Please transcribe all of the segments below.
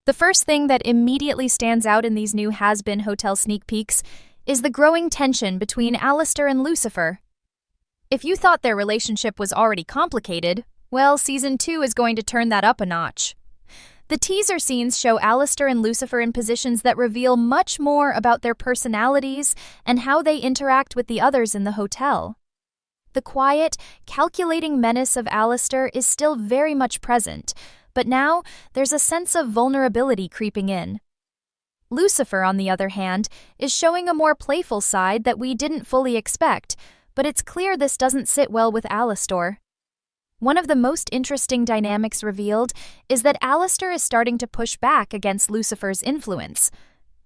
The first thing that immediately stands out in these new Hazbin hotel sneak peeks is the growing tension between Alastor and Lucifer. If you thought their relationship was already complicated, well, Season 2 is going to turn that up a notch. The teaser scenes show Alastor and Lucifer in positions that reveal much more about their personalities and how they interact with the others in the hotel. The quiet, calculating menace of Alastor is still very much present, but now there's a sense of vulnerability creeping in. Lucifer, on the other hand, is showing a more playful side that we didn't fully expect, but it's clear this doesn't sit well with Alastor. One of the most interesting dynamics revealed is that Alastor is starting to push back against Lucifer's influence.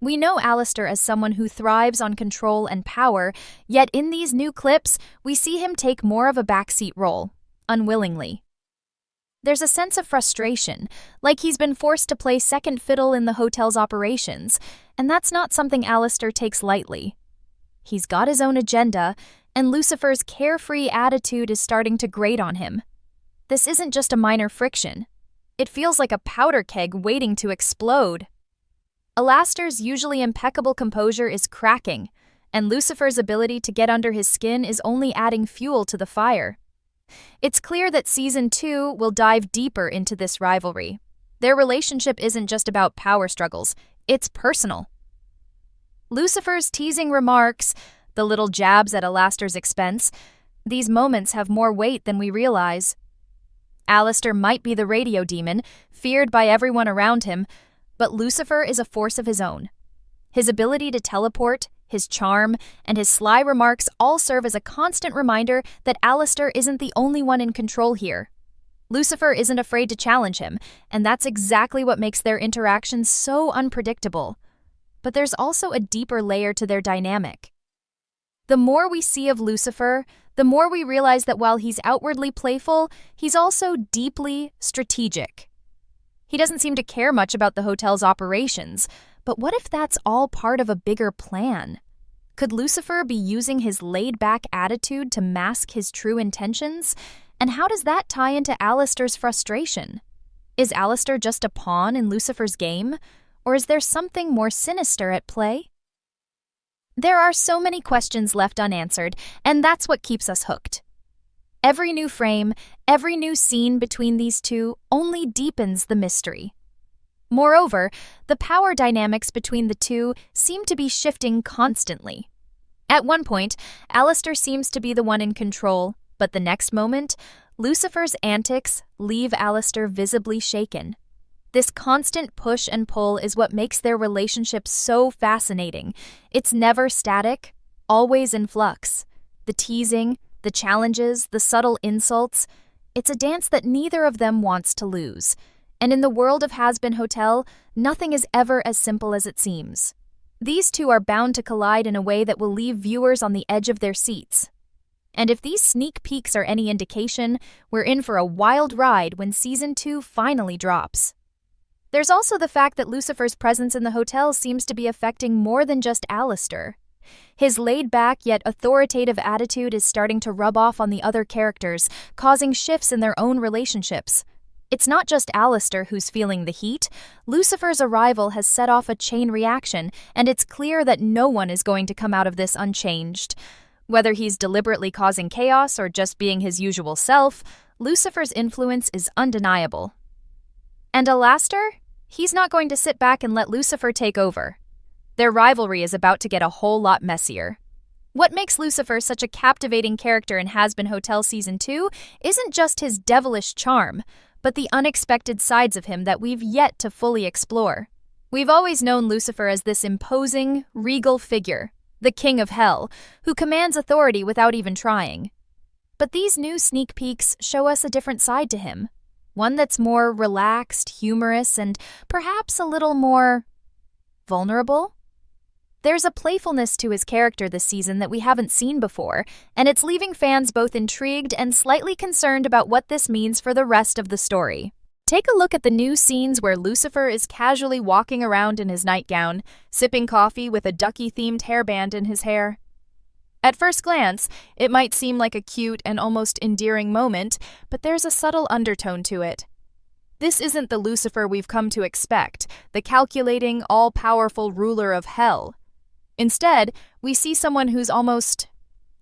We know Alastor as someone who thrives on control and power, yet in these new clips, we see him take more of a backseat role, unwillingly. There's a sense of frustration, like he's been forced to play second fiddle in the hotel's operations, and that's not something Alastor takes lightly. He's got his own agenda, and Lucifer's carefree attitude is starting to grate on him. This isn't just a minor friction. It feels like a powder keg waiting to explode. Alastor's usually impeccable composure is cracking, and Lucifer's ability to get under his skin is only adding fuel to the fire. It's clear that Season 2 will dive deeper into this rivalry. Their relationship isn't just about power struggles, it's personal. Lucifer's teasing remarks, the little jabs at Alastor's expense, these moments have more weight than we realize. Alastor might be the radio demon, feared by everyone around him, but Lucifer is a force of his own. His ability to teleport, his charm, and his sly remarks all serve as a constant reminder that Alastor isn't the only one in control here. Lucifer isn't afraid to challenge him, and that's exactly what makes their interactions so unpredictable. But there's also a deeper layer to their dynamic. The more we see of Lucifer, the more we realize that while he's outwardly playful, he's also deeply strategic. He doesn't seem to care much about the hotel's operations, but what if that's all part of a bigger plan? Could Lucifer be using his laid-back attitude to mask his true intentions? And how does that tie into Alastor's frustration? Is Alastor just a pawn in Lucifer's game? Or is there something more sinister at play? There are so many questions left unanswered, and that's what keeps us hooked. Every new frame, every new scene between these two only deepens the mystery. Moreover, the power dynamics between the two seem to be shifting constantly. At one point, Alastor seems to be the one in control, but the next moment, Lucifer's antics leave Alastor visibly shaken. This constant push and pull is what makes their relationship so fascinating. It's never static, always in flux. The teasing, the challenges, the subtle insults, it's a dance that neither of them wants to lose. And in the world of Hazbin Hotel, nothing is ever as simple as it seems. These two are bound to collide in a way that will leave viewers on the edge of their seats. And if these sneak peeks are any indication, we're in for a wild ride when Season 2 finally drops. There's also the fact that Lucifer's presence in the hotel seems to be affecting more than just Alastor. His laid-back yet authoritative attitude is starting to rub off on the other characters, causing shifts in their own relationships. It's not just Alastor who's feeling the heat. Lucifer's arrival has set off a chain reaction, and it's clear that no one is going to come out of this unchanged. Whether he's deliberately causing chaos or just being his usual self, Lucifer's influence is undeniable. And Alastor? He's not going to sit back and let Lucifer take over. Their rivalry is about to get a whole lot messier. What makes Lucifer such a captivating character in Hazbin Hotel Season 2 isn't just his devilish charm, but the unexpected sides of him that we've yet to fully explore. We've always known Lucifer as this imposing, regal figure, the king of hell, who commands authority without even trying. But these new sneak peeks show us a different side to him. One that's more relaxed, humorous, and perhaps a little more vulnerable. There's a playfulness to his character this season that we haven't seen before, and it's leaving fans both intrigued and slightly concerned about what this means for the rest of the story. Take a look at the new scenes where Lucifer is casually walking around in his nightgown, sipping coffee with a ducky-themed hairband in his hair. At first glance, it might seem like a cute and almost endearing moment, but there's a subtle undertone to it. This isn't the Lucifer we've come to expect, the calculating, all-powerful ruler of hell. Instead, we see someone who's almost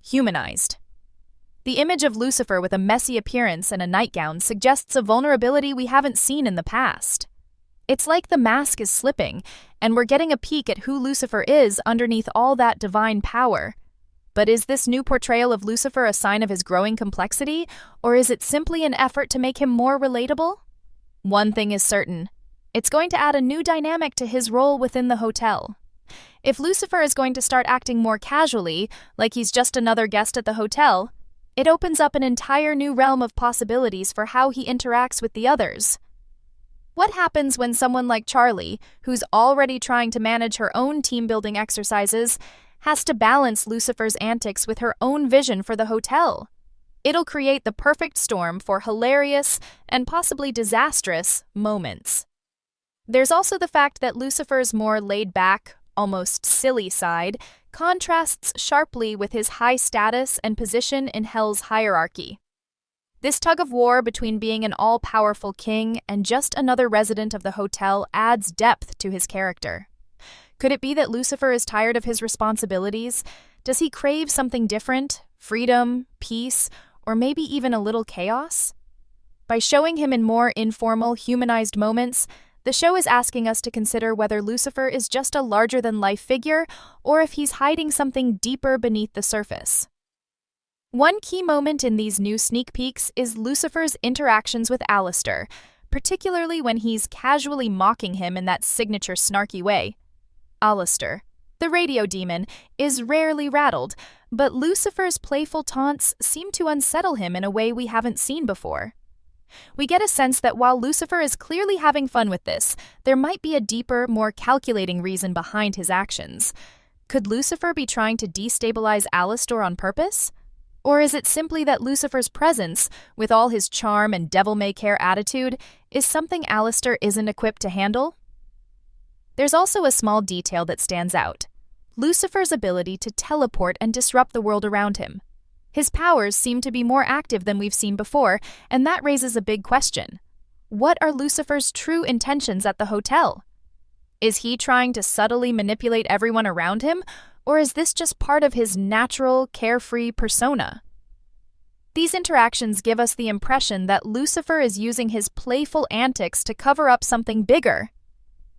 humanized. The image of Lucifer with a messy appearance and a nightgown suggests a vulnerability we haven't seen in the past. It's like the mask is slipping, and we're getting a peek at who Lucifer is underneath all that divine power. But is this new portrayal of Lucifer a sign of his growing complexity, or is it simply an effort to make him more relatable? One thing is certain. It's going to add a new dynamic to his role within the hotel. If Lucifer is going to start acting more casually, like he's just another guest at the hotel, it opens up an entire new realm of possibilities for how he interacts with the others. What happens when someone like Charlie, who's already trying to manage her own team-building exercises, has to balance Lucifer's antics with her own vision for the hotel? It'll create the perfect storm for hilarious and possibly disastrous moments. There's also the fact that Lucifer's more laid-back, almost silly side contrasts sharply with his high status and position in Hell's hierarchy. This tug-of-war between being an all-powerful king and just another resident of the hotel adds depth to his character. Could it be that Lucifer is tired of his responsibilities? Does he crave something different? Freedom, peace, or maybe even a little chaos? By showing him in more informal, humanized moments, the show is asking us to consider whether Lucifer is just a larger-than-life figure or if he's hiding something deeper beneath the surface. One key moment in these new sneak peeks is Lucifer's interactions with Alastor, particularly when he's casually mocking him in that signature snarky way. Alastor, the radio demon, is rarely rattled, but Lucifer's playful taunts seem to unsettle him in a way we haven't seen before. We get a sense that while Lucifer is clearly having fun with this, there might be a deeper, more calculating reason behind his actions. Could Lucifer be trying to destabilize Alastor on purpose? Or is it simply that Lucifer's presence, with all his charm and devil-may-care attitude, is something Alastor isn't equipped to handle? There's also a small detail that stands out: Lucifer's ability to teleport and disrupt the world around him. His powers seem to be more active than we've seen before, and that raises a big question. What are Lucifer's true intentions at the hotel? Is he trying to subtly manipulate everyone around him, or is this just part of his natural, carefree persona? These interactions give us the impression that Lucifer is using his playful antics to cover up something bigger.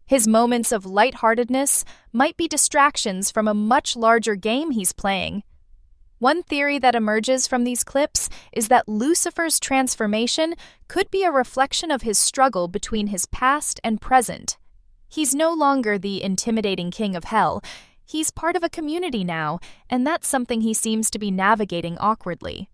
His moments of lightheartedness might be distractions from a much larger game he's playing. One theory that emerges from these clips is that Lucifer's transformation could be a reflection of his struggle between his past and present. He's no longer the intimidating king of hell. He's part of a community now, and that's something he seems to be navigating awkwardly.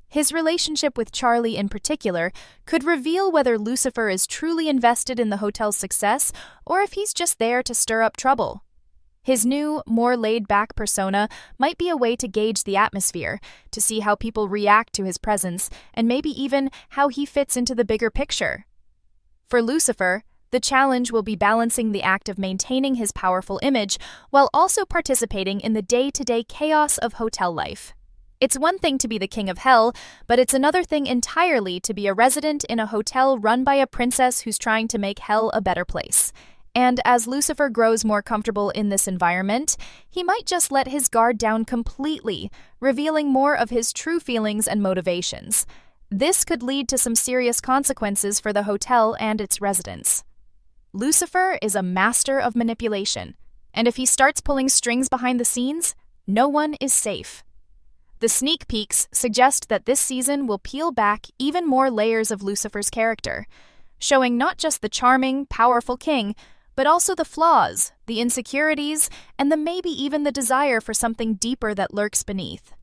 His relationship with Charlie in particular could reveal whether Lucifer is truly invested in the hotel's success or if he's just there to stir up trouble. His new, more laid-back persona might be a way to gauge the atmosphere, to see how people react to his presence, and maybe even how he fits into the bigger picture. For Lucifer, the challenge will be balancing the act of maintaining his powerful image while also participating in the day-to-day chaos of hotel life. It's one thing to be the king of hell, but it's another thing entirely to be a resident in a hotel run by a princess who's trying to make hell a better place. And as Lucifer grows more comfortable in this environment, he might just let his guard down completely, revealing more of his true feelings and motivations. This could lead to some serious consequences for the hotel and its residents. Lucifer is a master of manipulation, and if he starts pulling strings behind the scenes, no one is safe. The sneak peeks suggest that this season will peel back even more layers of Lucifer's character, showing not just the charming, powerful king, but also the flaws, the insecurities, and maybe even the desire for something deeper that lurks beneath.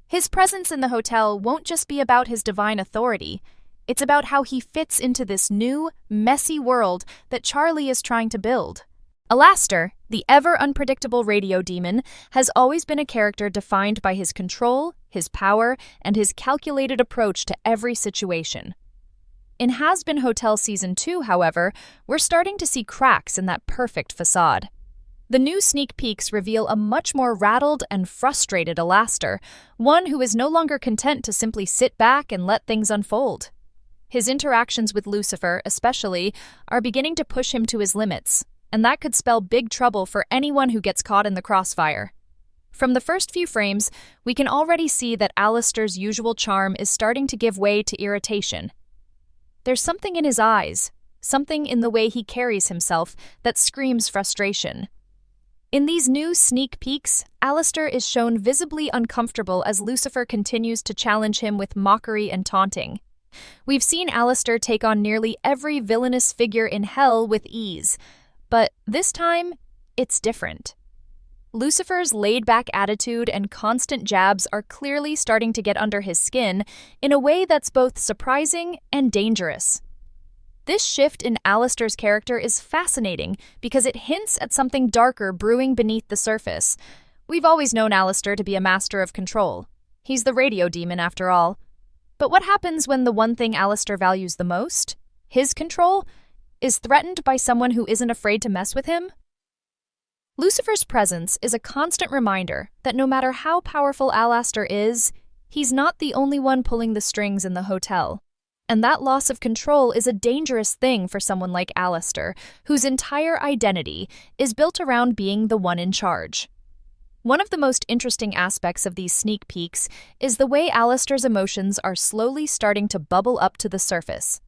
His presence in the hotel won't just be about his divine authority. It's about how he fits into this new, messy world that Charlie is trying to build. Alastor, the ever-unpredictable radio demon, has always been a character defined by his control, his power, and his calculated approach to every situation. In Hazbin Hotel Season 2, however, we're starting to see cracks in that perfect facade. The new sneak peeks reveal a much more rattled and frustrated Alastor, one who is no longer content to simply sit back and let things unfold. His interactions with Lucifer, especially, are beginning to push him to his limits, and that could spell big trouble for anyone who gets caught in the crossfire. From the first few frames, we can already see that Alastor's usual charm is starting to give way to irritation. There's something in his eyes, something in the way he carries himself, that screams frustration. In these new sneak peeks, Alastor is shown visibly uncomfortable as Lucifer continues to challenge him with mockery and taunting. We've seen Alastor take on nearly every villainous figure in hell with ease, but this time, it's different. Lucifer's laid-back attitude and constant jabs are clearly starting to get under his skin in a way that's both surprising and dangerous. This shift in Alastor's character is fascinating because it hints at something darker brewing beneath the surface. We've always known Alastor to be a master of control. He's the radio demon, after all. But what happens when the one thing Alastor values the most, his control, is threatened by someone who isn't afraid to mess with him? Lucifer's presence is a constant reminder that no matter how powerful Alastor is, he's not the only one pulling the strings in the hotel. And that loss of control is a dangerous thing for someone like Alastor, whose entire identity is built around being the one in charge. One of the most interesting aspects of these sneak peeks is the way Alastor's emotions are slowly starting to bubble up to the surface.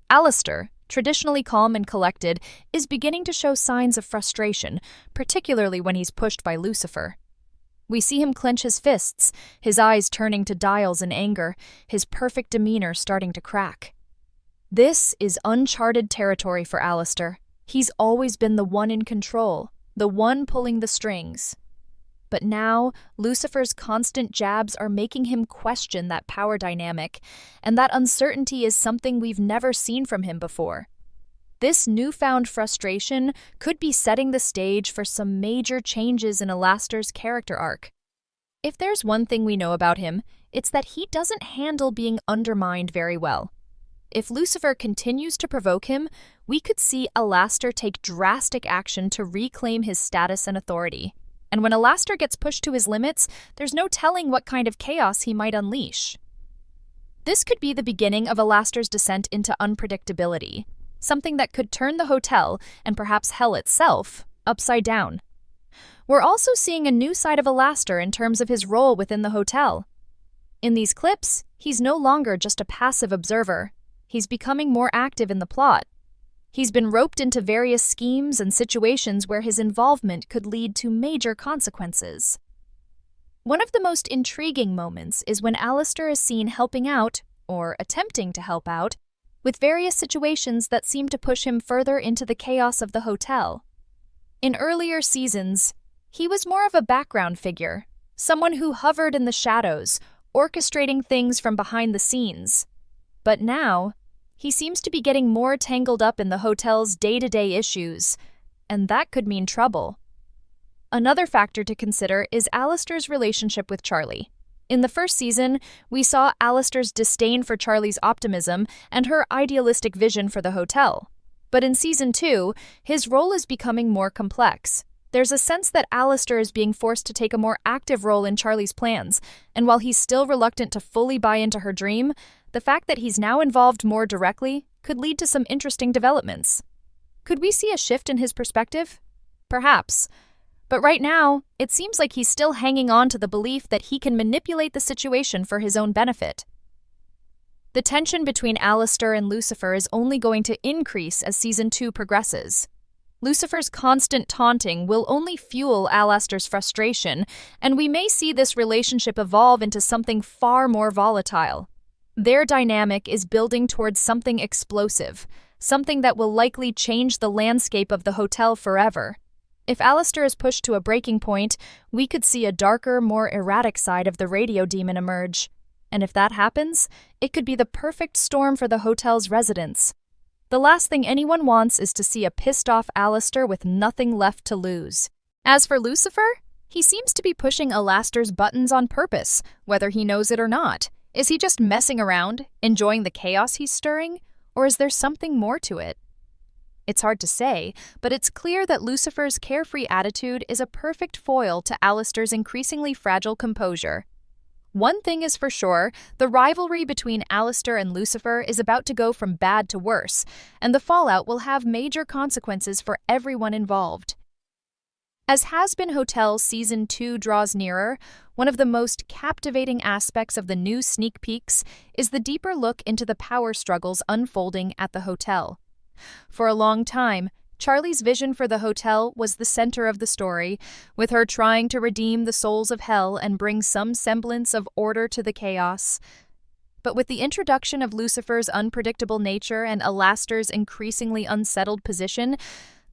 Alastor, traditionally calm and collected, is beginning to show signs of frustration, particularly when he's pushed by Lucifer. We see him clench his fists, his eyes turning to dials in anger, his perfect demeanor starting to crack. This is uncharted territory for Alastor. He's always been the one in control, the one pulling the strings. But now, Lucifer's constant jabs are making him question that power dynamic, and that uncertainty is something we've never seen from him before. This newfound frustration could be setting the stage for some major changes in Alastor's character arc. If there's one thing we know about him, it's that he doesn't handle being undermined very well. If Lucifer continues to provoke him, we could see Alastor take drastic action to reclaim his status and authority. And when Alastor gets pushed to his limits, there's no telling what kind of chaos he might unleash. This could be the beginning of Alastor's descent into unpredictability, something that could turn the hotel, and perhaps hell itself, upside down. We're also seeing a new side of Alastor in terms of his role within the hotel. In these clips, he's no longer just a passive observer. He's becoming more active in the plot. He's been roped into various schemes and situations where his involvement could lead to major consequences. One of the most intriguing moments is when Alastor is seen helping out, or attempting to help out, with various situations that seem to push him further into the chaos of the hotel. In earlier seasons, he was more of a background figure, someone who hovered in the shadows, orchestrating things from behind the scenes. But now, he seems to be getting more tangled up in the hotel's day-to-day issues, and that could mean trouble. Another factor to consider is Alastor's relationship with Charlie. In the first season, we saw Alastor's disdain for Charlie's optimism and her idealistic vision for the hotel. But in Season 2, his role is becoming more complex. There's a sense that Alastor is being forced to take a more active role in Charlie's plans, and while he's still reluctant to fully buy into her dream, the fact that he's now involved more directly could lead to some interesting developments. Could we see a shift in his perspective? Perhaps. But right now, it seems like he's still hanging on to the belief that he can manipulate the situation for his own benefit. The tension between Alastor and Lucifer is only going to increase as Season 2 progresses. Lucifer's constant taunting will only fuel Alastor's frustration, and we may see this relationship evolve into something far more volatile. Their dynamic is building towards something explosive, something that will likely change the landscape of the hotel forever. If Alastor is pushed to a breaking point, we could see a darker, more erratic side of the radio demon emerge. And if that happens, it could be the perfect storm for the hotel's residents. The last thing anyone wants is to see a pissed-off Alastor with nothing left to lose. As for Lucifer, he seems to be pushing Alastor's buttons on purpose, whether he knows it or not. Is he just messing around, enjoying the chaos he's stirring, or is there something more to it? It's hard to say, but it's clear that Lucifer's carefree attitude is a perfect foil to Alastor's increasingly fragile composure. One thing is for sure, the rivalry between Alastor and Lucifer is about to go from bad to worse, and the fallout will have major consequences for everyone involved. As Hazbin Hotel Season 2 draws nearer, one of the most captivating aspects of the new sneak peeks is the deeper look into the power struggles unfolding at the hotel. For a long time, Charlie's vision for the hotel was the center of the story, with her trying to redeem the souls of hell and bring some semblance of order to the chaos. But with the introduction of Lucifer's unpredictable nature and Alastor's increasingly unsettled position,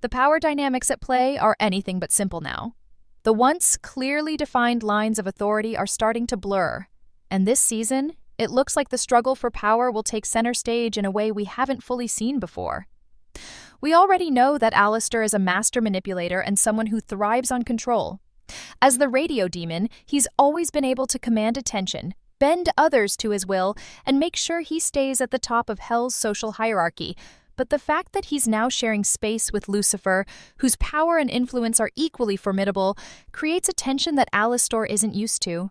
the power dynamics at play are anything but simple now. The once clearly defined lines of authority are starting to blur, and this season, it looks like the struggle for power will take center stage in a way we haven't fully seen before. We already know that Alastor is a master manipulator and someone who thrives on control. As the radio demon, he's always been able to command attention, bend others to his will, and make sure he stays at the top of Hell's social hierarchy. But the fact that he's now sharing space with Lucifer, whose power and influence are equally formidable, creates a tension that Alastor isn't used to.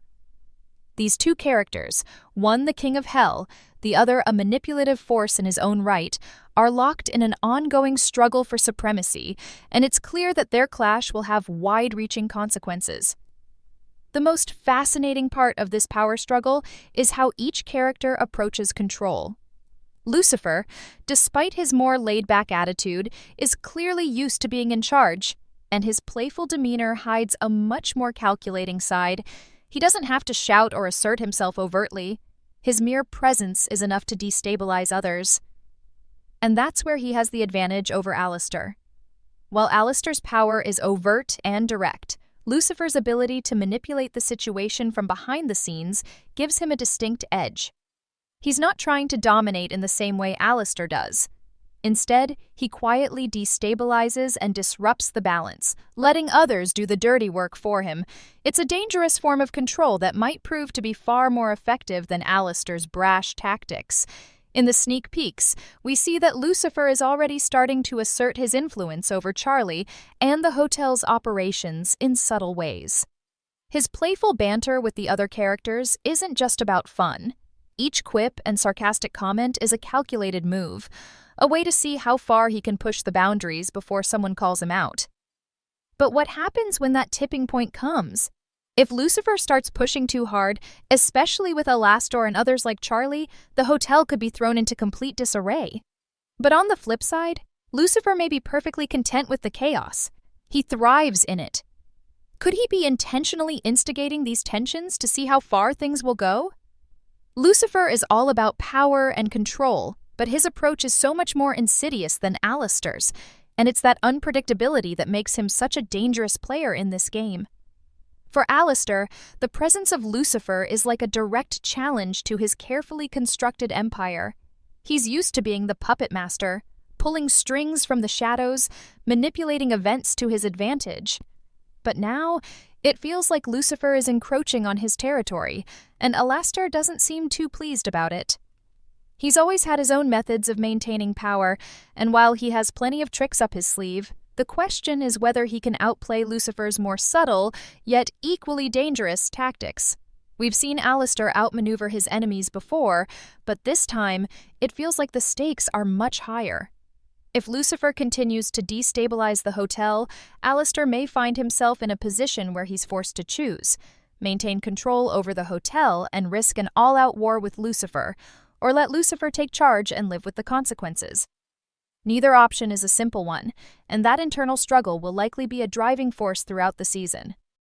These two characters, one the king of hell, the other a manipulative force in his own right, are locked in an ongoing struggle for supremacy, and it's clear that their clash will have wide-reaching consequences. The most fascinating part of this power struggle is how each character approaches control. Lucifer, despite his more laid-back attitude, is clearly used to being in charge, and his playful demeanor hides a much more calculating side. He doesn't have to shout or assert himself overtly. His mere presence is enough to destabilize others. And that's where he has the advantage over Alastor. While Alastor's power is overt and direct, Lucifer's ability to manipulate the situation from behind the scenes gives him a distinct edge. He's not trying to dominate in the same way Alastor does. Instead, he quietly destabilizes and disrupts the balance, letting others do the dirty work for him. It's a dangerous form of control that might prove to be far more effective than Alastor's brash tactics. In the sneak peeks, we see that Lucifer is already starting to assert his influence over Charlie and the hotel's operations in subtle ways. His playful banter with the other characters isn't just about fun. Each quip and sarcastic comment is a calculated move, a way to see how far he can push the boundaries before someone calls him out. But what happens when that tipping point comes? If Lucifer starts pushing too hard, especially with Alastor and others like Charlie, the hotel could be thrown into complete disarray. But on the flip side, Lucifer may be perfectly content with the chaos. He thrives in it. Could he be intentionally instigating these tensions to see how far things will go? Lucifer is all about power and control, but his approach is so much more insidious than Alastor's, and it's that unpredictability that makes him such a dangerous player in this game. For Alastor, the presence of Lucifer is like a direct challenge to his carefully constructed empire. He's used to being the puppet master, pulling strings from the shadows, manipulating events to his advantage. But now, it feels like Lucifer is encroaching on his territory, and Alastor doesn't seem too pleased about it. He's always had his own methods of maintaining power, and while he has plenty of tricks up his sleeve, the question is whether he can outplay Lucifer's more subtle, yet equally dangerous, tactics. We've seen Alastor outmaneuver his enemies before, but this time, it feels like the stakes are much higher. If Lucifer continues to destabilize the hotel, Alastor may find himself in a position where he's forced to choose: maintain control over the hotel and risk an all-out war with Lucifer, or let Lucifer take charge and live with the consequences. Neither option is a simple one, and that internal struggle will likely be a driving force throughout the season.